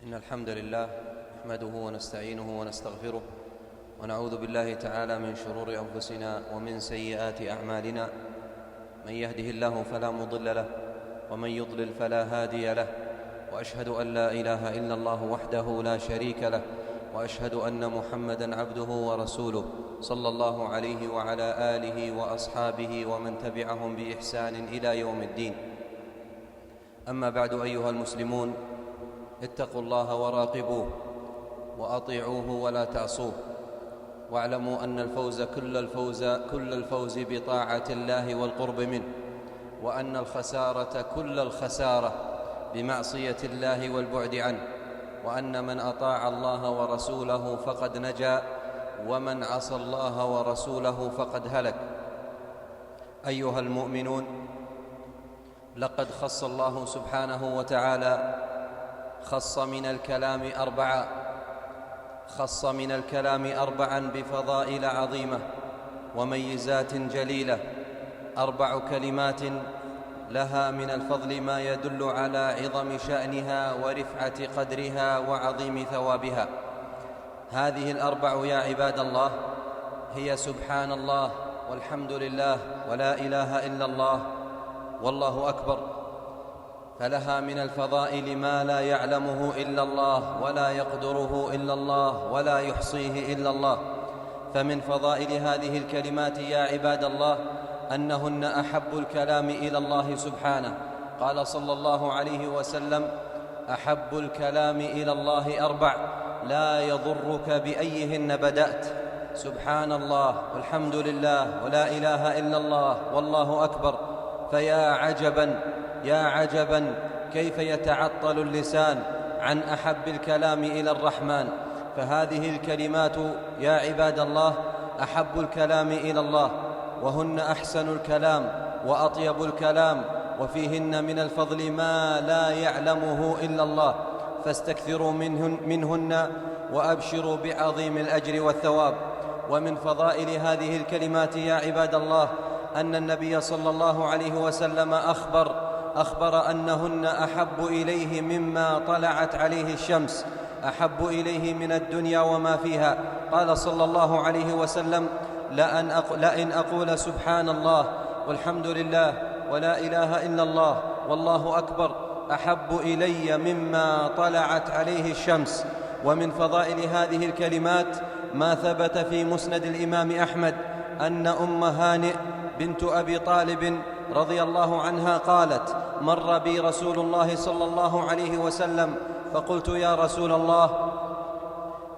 إن الحمد لله نحمده ونستعينه ونستغفره ونعوذ بالله تعالى من شرور أنفسنا ومن سيئات أعمالنا. من يهده الله فلا مضل له ومن يضلل فلا هادي له، وأشهد أن لا إله إلا الله وحده لا شريك له، وأشهد أن محمدًا عبده ورسوله صلى الله عليه وعلى آله وأصحابه ومن تبعهم بإحسان إلى يوم الدين. أما بعد، أيها المسلمون، اتقوا الله وراقبوه وأطيعوه ولا تعصوه، واعلموا أن الفوز كل الفوز بطاعة الله والقرب منه، وأن الخسارة كل الخسارة بمعصية الله والبعد عنه، وأن من أطاع الله ورسوله فقد نجا، ومن عصى الله ورسوله فقد هلك. أيها المؤمنون، لقد خص الله سبحانه وتعالى خص من الكلام أربعا بفضائل عظيمة وميزات جليلة، 4 كلمات لها من الفضل ما يدل على عظم شأنها ورفعة قدرها وعظيم ثوابها. هذه ال4 يا عباد الله هي سبحان الله والحمد لله ولا إله إلا الله والله أكبر. فلها من الفضائل ما لا يعلمه إلا الله ولا يقدره إلا الله ولا يحصيه إلا الله. فمن فضائل هذه الكلمات يا عباد الله أنهن أحب الكلام إلى الله سبحانه. قال صلى الله عليه وسلم: أحب الكلام إلى الله 4 لا يضرك بأيهن بدأت: سبحان الله والحمد لله ولا إله إلا الله والله أكبر. فيا عجبا كيف يتعطل اللسان عن أحب الكلام إلى الرحمن. فهذه الكلمات يا عباد الله أحب الكلام إلى الله، وهن أحسن الكلام وأطيب الكلام، وفيهن من الفضل ما لا يعلمه إلا الله، فاستكثروا منهن وأبشروا بعظيم الأجر والثواب. ومن فضائل هذه الكلمات يا عباد الله أن النبي صلى الله عليه وسلم أخبر أنهن أحب إليه مما طلعت عليه الشمس، أحب إليه من الدنيا وما فيها. قال صلى الله عليه وسلم: لأن أقول سبحان الله والحمد لله ولا إله إلا الله والله أكبر أحب إلي مما طلعت عليه الشمس. ومن فضائل هذه الكلمات ما ثبت في مسند الإمام أحمد أن أم هانئ بنت أبي طالب رضي الله عنها قالت: مر بي رسول الله صلى الله عليه وسلم فقلت: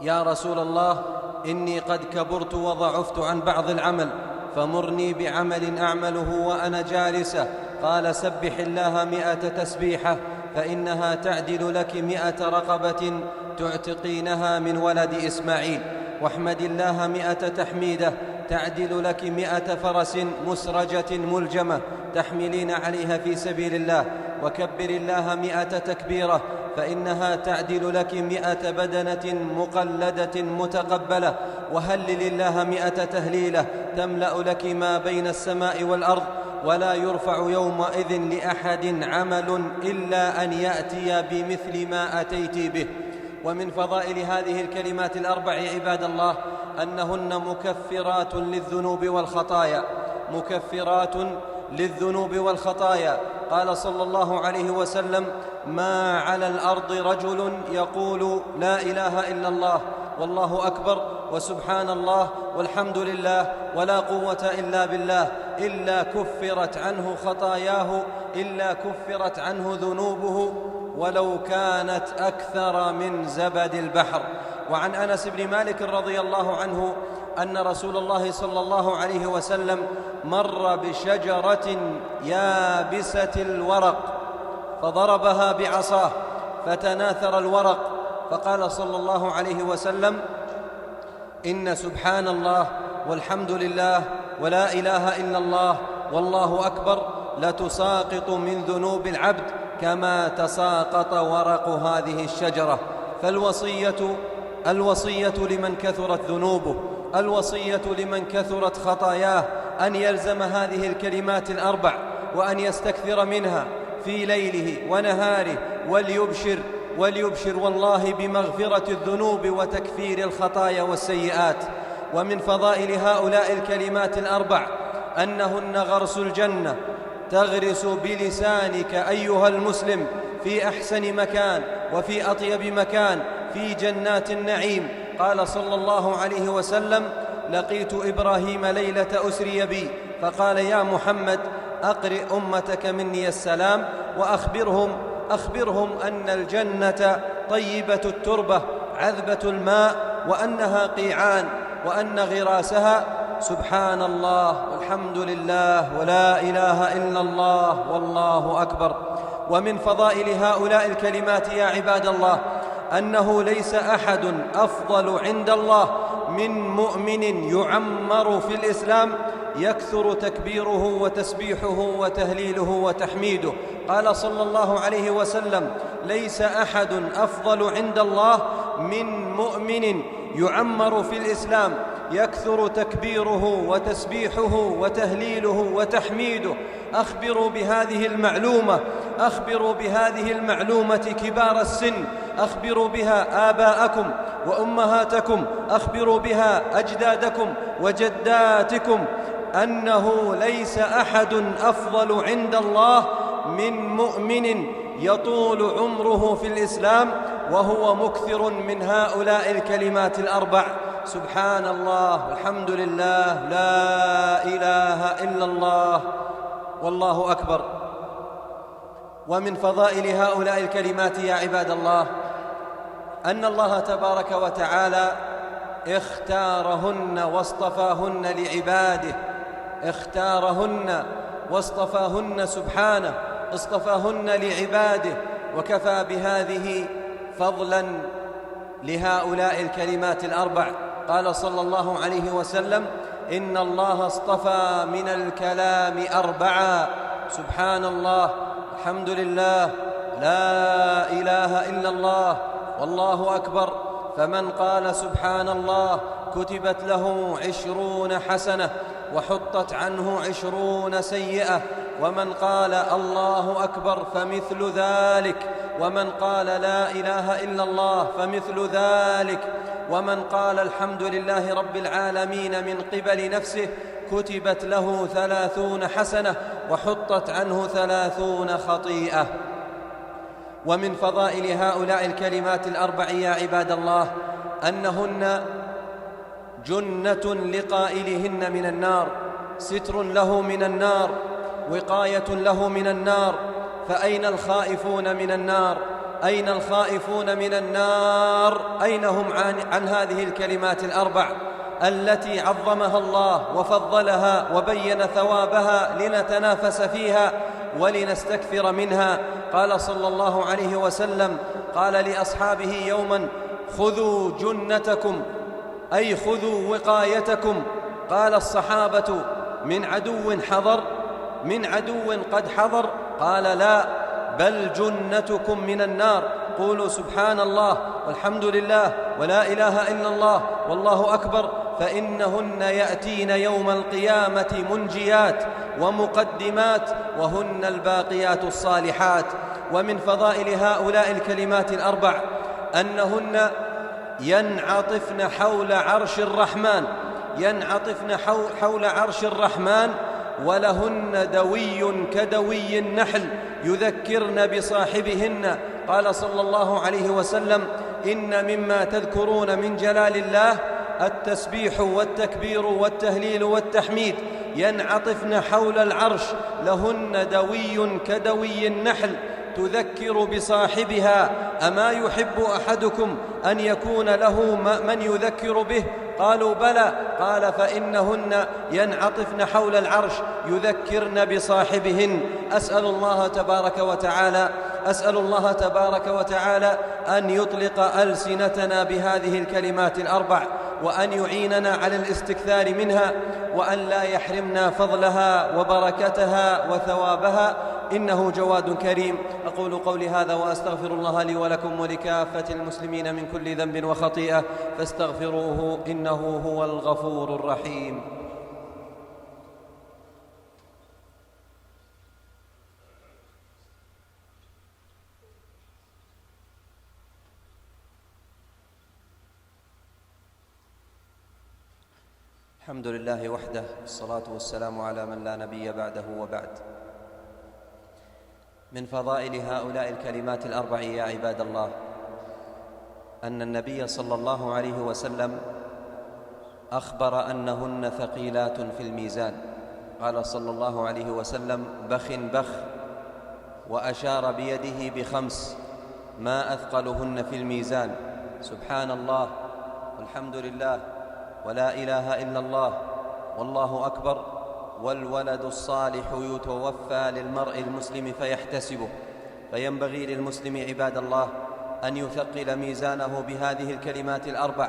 يا رسول الله إني قد كبرت وضعفت عن بعض العمل، فمرني بعمل أعمله وأنا جالسة. قال: سبح الله 100 تسبيحة، فإنها تعدل لك 100 رقبة تعتقينها من ولد إسماعيل، واحمد الله 100 تحميدة تعدل لك 100 فرس مسرجة ملجمة تحملين عليها في سبيل الله، وكبر الله 100 تكبيرة، فإنها تعدل لك 100 بدنة مقلدة متقبلة، وهلل الله 100 تهليلة تملأ لك ما بين السماء والأرض، ولا يرفع يومئذ لأحد عمل إلا أن يأتي بمثل ما أتيت به. ومن فضائل هذه الكلمات ال4 عباد الله أنهن مكفرات للذنوب والخطايا. قال صلى الله عليه وسلم: ما على الأرض رجل يقول لا إله إلا الله والله أكبر وسبحان الله والحمد لله ولا قوة إلا بالله إلا كفرت عنه خطاياه، إلا كفرت عنه ذنوبه ولو كانت أكثر من زبد البحر. وعن أنس بن مالك رضي الله عنه أن رسول الله صلى الله عليه وسلم مر بشجرة يابسة الورق فضربها بعصاه فتناثر الورق، فقال صلى الله عليه وسلم: إن سبحان الله والحمد لله ولا إله إلا الله والله أكبر لتساقط من ذنوب العبد كما تساقط ورق هذه الشجرة. فالوصية لمن كثرت ذنوبه، الوصية لمن كثرت خطاياه أن يلزم هذه الكلمات ال4 وأن يستكثر منها في ليله ونهاره، وليبشر وليبشر والله بمغفرة الذنوب وتكفير الخطايا والسيئات. ومن فضائل هؤلاء الكلمات الأربع أنهن غرس الجنة، تغرس بلسانك أيها المسلم في أحسن مكان وفي أطيب مكان في جنات النعيم. قال صلى الله عليه وسلم: لقيت إبراهيم ليلة أسري بي فقال: يا محمد أقرئ أمتك مني السلام وأخبرهم أن الجنة طيبة التربة عذبة الماء، وأنها قيعان، وأن غراسها سبحان الله والحمد لله ولا إله إلا الله والله أكبر. ومن فضائل هؤلاء الكلمات يا عباد الله أنه ليس أحد أفضل عند الله من مؤمن يعمر في الإسلام يكثر تكبيره وتسبيحه وتهليله وتحميده. قال صلى الله عليه وسلم: ليس أحد أفضل عند الله من مؤمن يعمر في الإسلام يكثر تكبيره وتسبيحه وتهليله وتحميده. أخبروا بهذه المعلومة كبار السن، أخبروا بها آباءكم وأمهاتكم، أخبروا بها أجدادكم وجداتكم، أنه ليس أحد أفضل عند الله من مؤمن يطول عمره في الإسلام وهو مكثر من هؤلاء الكلمات الأربع: سبحان الله والحمد لله لا إله إلا الله والله أكبر. ومن فضائل هؤلاء الكلمات يا عباد الله أن الله تبارك وتعالى اختارهن واصطفاهن لعباده، اختارهن واصطفاهن سبحانه، اصطفاهن لعباده، وكفى بهذه فضلا لهؤلاء الكلمات الأربع. قال صلى الله عليه وسلم: إن الله اصطفى من الكلام أربعا: سبحان الله، الحمد لله، لا إله إلا الله والله أكبر. فمن قال سبحان الله كتبت له 20 حسنة وحطت عنه 20 سيئة، ومن قال الله أكبر فمثل ذلك، ومن قال لا إله إلا الله فمثل ذلك، ومن قال الحمد لله رب العالمين من قبل نفسه كتبت له 30 حسنة وحطت عنه 30 خطيئة. ومن فضائل هؤلاء الكلمات الأربع يا عباد الله أنهن جنة لقائلهن من النار، ستر له من النار، وقاية له من النار. فأين الخائفون من النار؟ أين الخائفون من النار؟ أين هم عن هذه الكلمات الأربع التي عظمها الله وفضلها وبين ثوابها لنتنافس فيها ولنستكثر منها؟ قال صلى الله عليه وسلم، قال لأصحابه يوما: خذوا جنتكم، أي خذوا وقايتكم. قال الصحابة: من عدو حضر؟ من عدو قد حضر؟ قال: لا، بل جنتكم من النار. قولوا سبحان الله والحمد لله ولا إله إلا الله والله أكبر، فإنهن يأتين يوم القيامة منجيات ومقدمات، وهن الباقيات الصالحات. ومن فضائل هؤلاء الكلمات الأربع أنهن ينعطفن حول عرش الرحمن، ينعطفن حول عرش الرحمن، ولهن دوي كدوي النحل يذكرن بصاحبهن. قال صلى الله عليه وسلم: إن مما تذكرون من جلال الله التسبيح والتكبير والتهليل والتحميد. ينعطفن حول العرش، لهن دوي كدوي النحل تذكر بصاحبها. أما يحب أحدكم أن يكون له من يذكر به؟ قالوا: بلى. قال: فإنهن ينعطفن حول العرش يذكرن بصاحبهن. أسأل الله تبارك وتعالى أن يطلق ألسنتنا بهذه الكلمات الأربع، وأن يعيننا على الاستكثار منها، وأن لا يحرمنا فضلها وبركتها وثوابها، إنه جواد كريم. أقول قولي هذا وأستغفر الله لي ولكم ولكافة المسلمين من كل ذنب وخطيئة، فاستغفروه إنه هو الغفور الرحيم. الحمد لله وحده، والصلاة والسلام على من لا نبي بعده وبعد. من فضائل هؤلاء الكلمات الأربع يا عباد الله أن النبي صلى الله عليه وسلم أخبر أنهن ثقيلات في الميزان. قال صلى الله عليه وسلم: بخ بخ، وأشار بيده بخمس ما أثقلهن في الميزان: سبحان الله، والحمد لله، ولا إله إلا الله، والله أكبر، والولد الصالح يتوفى للمرء المسلم فيحتسبه. فينبغي للمسلم عباد الله أن يثقل ميزانه بهذه الكلمات الأربع،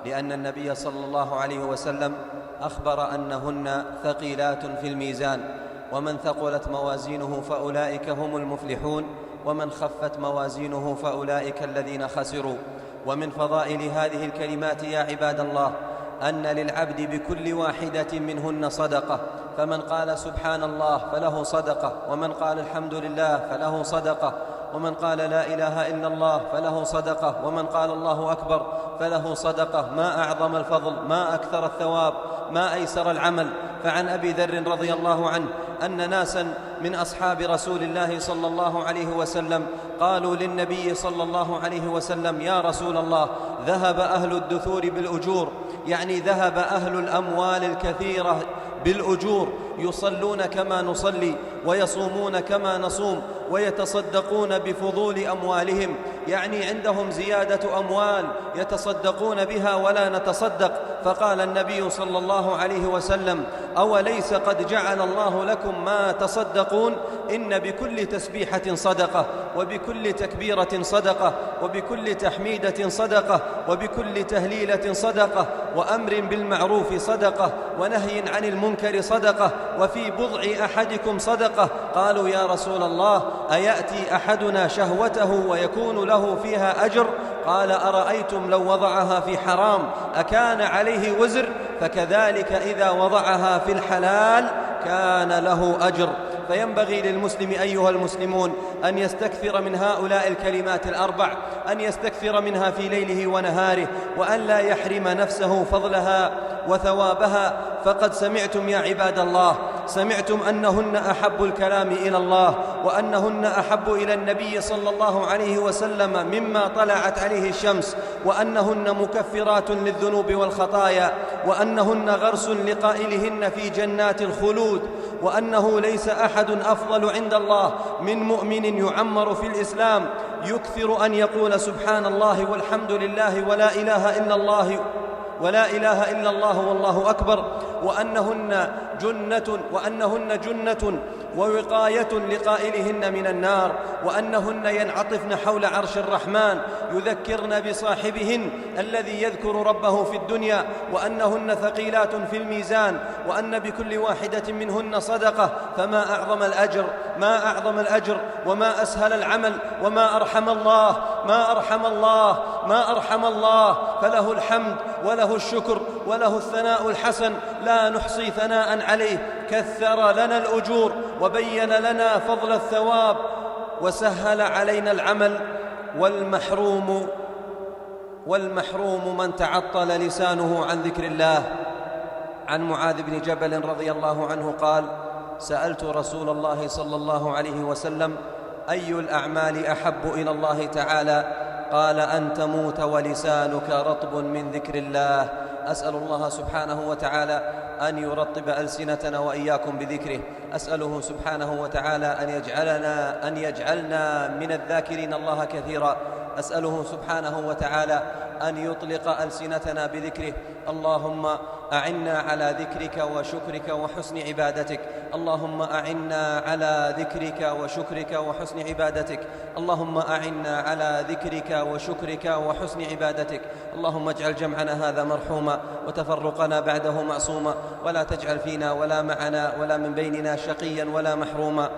لأن النبي صلى الله عليه وسلم أخبر أنهن ثقيلات في الميزان. ومن ثقلت موازينه فأولئك هم المفلحون، ومن خفت موازينه فأولئك الذين خسروا. ومن فضائل هذه الكلمات يا عباد الله أن للعبد بكل واحدة منهن صدقة، فمن قال سبحان الله فله صدقة، ومن قال الحمد لله فله صدقة، ومن قال لا إله إلا الله فله صدقة، ومن قال الله أكبر فله صدقة. ما أعظم الفضل، ما أكثر الثواب، ما أيسر العمل. فعن أبي ذر رضي الله عنه أن ناسا من أصحاب رسول الله صلى الله عليه وسلم قالوا للنبي صلى الله عليه وسلم: يا رسول الله، ذهب أهل الدثور بالأجور، يعني ذهب أهل الأموال الكثيرة بالأجور، يصلون كما نصلي، ويصومون كما نصوم، ويتصدقون بفضول أموالهم، يعني عندهم زيادة أموال يتصدقون بها ولا نتصدق. فقال النبي صلى الله عليه وسلم: أوليس قد جعل الله لكم ما تصدقون؟ إن بكل تسبيحة صدقة، وبكل تكبيرة صدقة، وبكل تحميدة صدقة، وبكل تهليلة صدقة، وأمر بالمعروف صدقة، ونهي عن المنكر صدقة، وفي بضع أحدكم صدقة. قالوا: يا رسول الله، أيأتي أحدنا شهوته ويكون له فيها أجر؟ قال: أرأيتم لو وضعها في حرام أكان عليه وزر؟ فكذلك إذا وضعها في الحلال كان له أجر. فينبغي للمسلم أيها المسلمون أن يستكثر من هؤلاء الكلمات الأربع، أن يستكثر منها في ليله ونهاره، وأن لا يحرم نفسه فضلها وثوابها. فقد سمعتم يا عباد الله، سمعتم أنهن أحب الكلام إلى الله، وأنهن أحب إلى النبي صلى الله عليه وسلم مما طلعت عليه الشمس، وأنهن مكفرات للذنوب والخطايا، وأنهن غرس لقائلهن في جنات الخلود، وأنه ليس أحد أفضل عند الله من مؤمن يعمر في الإسلام يكثر أن يقول سبحان الله والحمد لله ولا إله إلا الله والله أكبر، وأنهن جنة ووقاية لقائلهن من النار، وأنهن ينعطفن حول عرش الرحمن يذكرن بصاحبهن الذي يذكر ربه في الدنيا، وأنهن ثقيلات في الميزان، وأن بكل واحدة منهن صدقة. فما أعظم الأجر، ما أعظم الأجر، وما أسهل العمل، وما أرحم الله، ما أرحم الله، ما أرحم الله. فله الحمد وله الشكر وله الثناء الحسن، لا نحصي ثناء عليه. كثر لنا الأجور، وبين لنا فضل الثواب، وسهل علينا العمل. والمحروم من تعطل لسانه عن ذكر الله. عن معاذ بن جبل رضي الله عنه قال: سألت رسول الله صلى الله عليه وسلم: أي الأعمال أحب إلى الله تعالى؟ قال: أن تموت ولسانك رطب من ذكر الله. أسأل الله سبحانه وتعالى أن يرطب ألسنتنا وإياكم بذكره. أسأله سبحانه وتعالى أن يجعلنا من الذاكرين الله كثيرا. أسأله سبحانه وتعالى أن يطلق ألسنتنا بذكره. اللهم أعنا على ذكرك وشكرك وحسن عبادتك. اللهم أعنا على ذكرك وشكرك وحسن عبادتك. اللهم أعنا على ذكرك وشكرك وحسن عبادتك. اللهم اجعل جمعنا هذا مرحوما، وتفرقنا بعده معصوما، ولا تجعل فينا ولا معنا ولا من بيننا شقيا ولا محروما.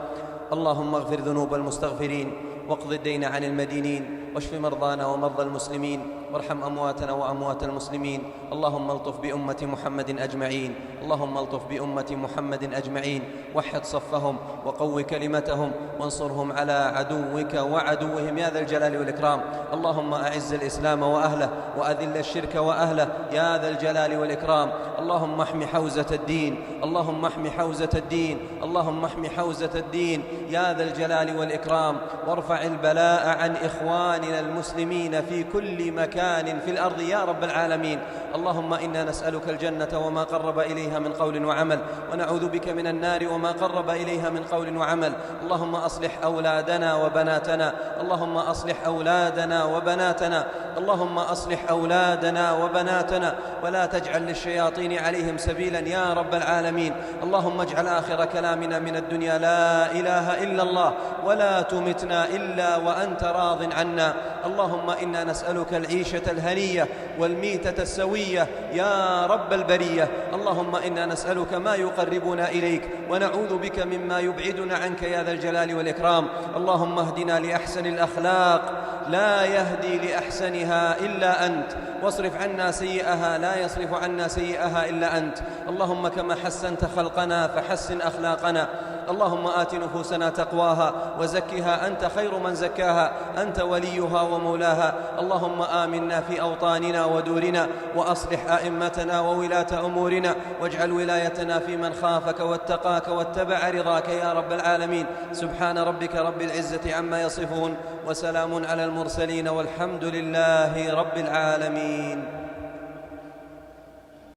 اللهم اغفر ذنوب المستغفرين، واقض الدين عن المدينين، واشف مرضانا ومرضى المسلمين، وارحم أمواتنا وأموات المسلمين. اللهم الطف بأمة محمد أجمعين، اللهم الطف بأمة محمد أجمعين، وحد صفهم وقو كلمتهم وانصرهم على عدوك وعدوهم يا ذا الجلال والإكرام. اللهم أعز الإسلام وأهله وأذل الشرك وأهله يا ذا الجلال والإكرام. اللهم احم حوزة الدين، اللهم احم حوزة الدين، اللهم احم حوزة الدين يا ذا الجلال والإكرام. وارفع البلاء عن إخواننا المسلمين في كل مكان في الأرض يا رب العالمين. اللهم إنا نسألك الجنة وما قرب إليها من قول وعمل، ونعوذ بك من النار وما قرب إليها من قول وعمل. اللهم أصلح أولادنا وبناتنا، اللهم أصلح أولادنا وبناتنا، اللهم أصلح أولادنا وبناتنا، ولا تجعل للشياطين عليهم سبيلا يا رب العالمين. اللهم اجعل آخر كلامنا من الدنيا لا إله إلا الله، ولا تمتنا إلا وأنت راض عنا. اللهم إنا نسألك العيشة الهنية والميتة السوية يا رب البرية. اللهم إنا نسألك ما يقربنا إليك، ونعوذ بك مما يبعدنا عنك يا ذا الجلال والإكرام. اللهم اهدنا لأحسن الأخلاق، لا يهدي لأحسنها إلا أنت، واصرف عنا سيئها، لا يصرف عنا سيئها إلا أنت. اللهم كما حسنت خلقنا فحسن أخلاقنا. اللهم آت نفوسنا تقواها وزكها أنت خير من زكاها، أنت وليها ومولاها. اللهم آمنا في أوطاننا ودورنا، وأصلح أئمتنا وولاة أمورنا، واجعل ولايتنا في من خافك واتقاك واتبع رضاك يا رب العالمين. سبحان ربك رب العزة عما يصفون، وسلام على المرسلين، والحمد لله رب العالمين.